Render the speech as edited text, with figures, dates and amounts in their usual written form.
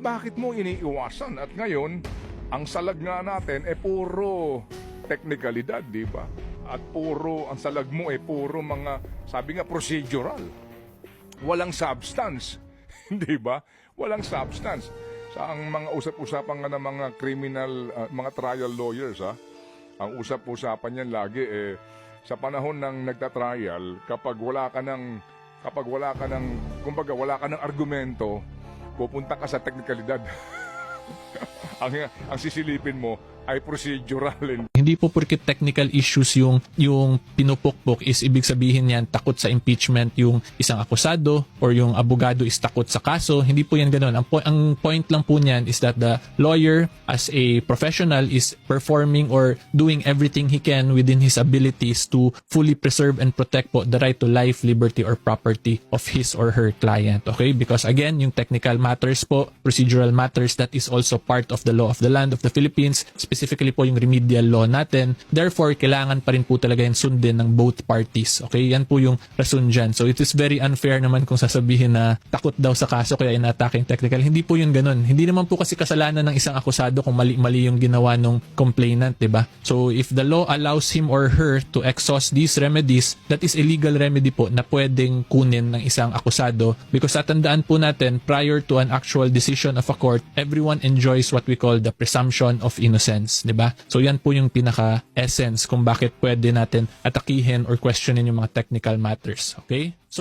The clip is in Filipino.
bakit mo iniiwasan? At ngayon, ang salag nga natin puro teknikalidad, di ba? At ang salag mo puro mga, sabi nga, procedural. Walang substance. Di ba? Walang substance. Sa ang mga usap-usapan nga ng mga criminal, mga trial lawyers, ang usap-usapan yan lagi, sa panahon ng nagtatrial, kapag wala ka ng, kumbaga wala ka ng argumento, pupunta ka sa teknikalidad. ang sisilipin mo ay procedural. Hindi po porket technical issues yung pinupukpok is ibig sabihin yan takot sa impeachment yung isang akusado or yung abogado is takot sa kaso. Hindi po yan ganun. Ang point lang po niyan is that the lawyer as a professional is performing or doing everything he can within his abilities to fully preserve and protect po the right to life, liberty, or property of his or her client. Okay? Because again, yung technical matters po, procedural matters, that is also part of the law of the land of the Philippines, specifically po yung remedial law natin. Therefore, kailangan pa rin po talaga yung sundin ng both parties. Okay? Yan po yung rason dyan. So, it is very unfair naman kung sasabihin na takot daw sa kaso kaya ina-attacking technical. Hindi po yun ganun. Hindi naman po kasi kasalanan ng isang akusado kung mali-mali yung ginawa ng complainant, diba? So, if the law allows him or her to exhaust these remedies, that is a legal remedy po na pwedeng kunin ng isang akusado. Because tatandaan po natin, prior to an actual decision of a court, everyone enjoys what we call the presumption of innocence, 'di ba? So yan po yung pinaka-essence kung bakit pwede natin atakihin or questionin yung mga technical matters, okay? So